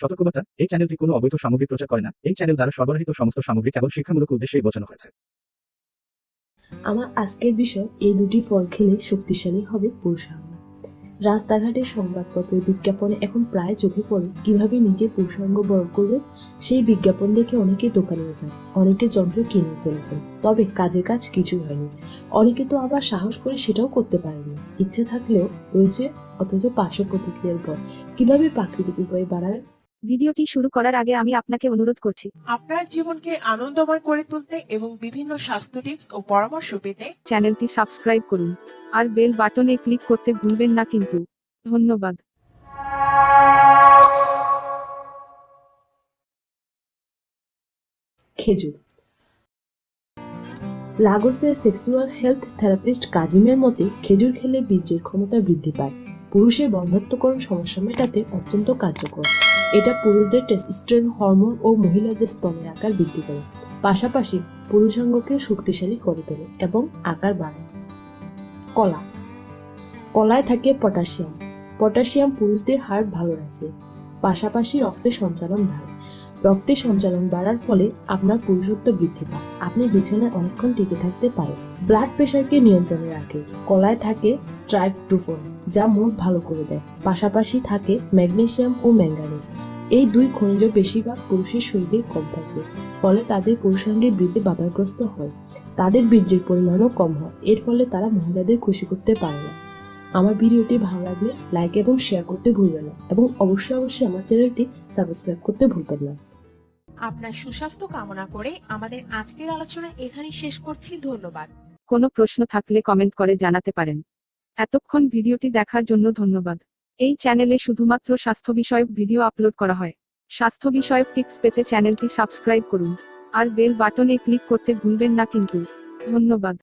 সতর্কবার্তা, এই চ্যানেলটি কোনো অবৈধ সামগ্রী প্রচার করে না। এই চ্যানেল দ্বারা সরবরাহিত সমস্ত সামগ্রী কেবল শিক্ষামূলক উদ্দেশ্যেই বোঝানো হয়েছে। আমার আজকের বিষয়, এই দুটি ফল খেলে শক্তিশালী হবে পুরুষাঙ্গ। রাস্তাঘাটের সংবাদপত্রের বিজ্ঞাপনে এখন প্রায় চোখে পড়ে কিভাবে নিজে পুরুষাঙ্গ বড় করবে। সেই বিজ্ঞাপন দেখে অনেকে দোকানে যান, অনেকে যন্ত্র কিনে ফেলেছেন, তবে কাজের কাজ কিছুই হয়নি। অনেকে তো আবার সাহস করে সেটাও করতে পারেনি। ইচ্ছে থাকলেও রয়েছে অথচ পার্শ্ব প্রতিক্রিয়ার পর কিভাবে প্রাকৃতিক উপায়ে বাড়ায়। ভিডিওটি শুরু করার আগে আমি আপনাকে অনুরোধ করছি, আপনার জীবনকে আনন্দময় করে তুলতে এবং বিভিন্ন স্বাস্থ্য টিপস ও পরামর্শ পেতে চ্যানেলটি সাবস্ক্রাইব করুন আর বেল বাটনে ক্লিক করতে ভুলবেন না কিন্তু। ধন্যবাদ। খেজুর। লাগোসের সেক্সুয়াল হেলথ থেরাপিস্ট কাজিমের মতে খেজুর খেলে বীর্যের ক্ষমতা বৃদ্ধি পায়। পুরুষের বন্ধ্যাত্বকরণ সমস্যা মেটাতে অত্যন্ত কার্যকর। এটা পুরুষদের টেস্টোস্টেরন হরমোন ও মহিলাদের স্তনের আকার বৃদ্ধি করে, পাশাপাশি পুরুষাঙ্গকে শক্তিশালী করে তোলে এবং আকার বাড়ায়। কলা। কলায় থাকে পটাশিয়াম। পটাশিয়াম পুরুষদের হার্ট ভালো রাখে, পাশাপাশি রক্তের সঞ্চালন বাড়ায়। রক্তের সঞ্চালন বাড়ার ফলে আপনার পুরুষত্ব বৃদ্ধি পায়, আপনি বিছানায় অনেকক্ষণ টিকে থাকতে পারেন। ব্লাড প্রেশারকে নিয়ন্ত্রণে রাখে। কলায় থাকে ট্রাইপটোফন, যা মুড ভালো করে দেয়। পাশাপাশি থাকে ম্যাগনেসিয়াম ও ম্যাঙ্গানিজ। এই দুই খনিজ বেশিরভাগ পুরুষের শরীরে কম থাকবে, ফলে তাদের পুরুষাঙ্গের বৃদ্ধি বাধাগ্রস্ত হয়। তাদের বীর্যের পরিমাণও কম হয়, এর ফলে তারা মহিলাদের খুশি করতে পারে না। আমার ভিডিওটি ভালো লাগলে লাইক এবং শেয়ার করতে ভুলবেন না, এবং অবশ্যই আমার চ্যানেলটি সাবস্ক্রাইব করতে ভুলবেন না। আপনার সুস্বাস্থ্য কামনা করে আমাদের আজকের আলোচনা এখানেই শেষ করছি। ধন্যবাদ। কোনো প্রশ্ন থাকলে কমেন্ট করে জানাতে পারেন। এতক্ষণ ভিডিওটি দেখার জন্য ধন্যবাদ। এই চ্যানেলে শুধুমাত্র স্বাস্থ্য বিষয়ক ভিডিও আপলোড করা হয়। স্বাস্থ্য বিষয়ক টিপস পেতে চ্যানেলটি সাবস্ক্রাইব করুন আর বেল বাটনে ক্লিক করতে ভুলবেন না কিন্তু। ধন্যবাদ।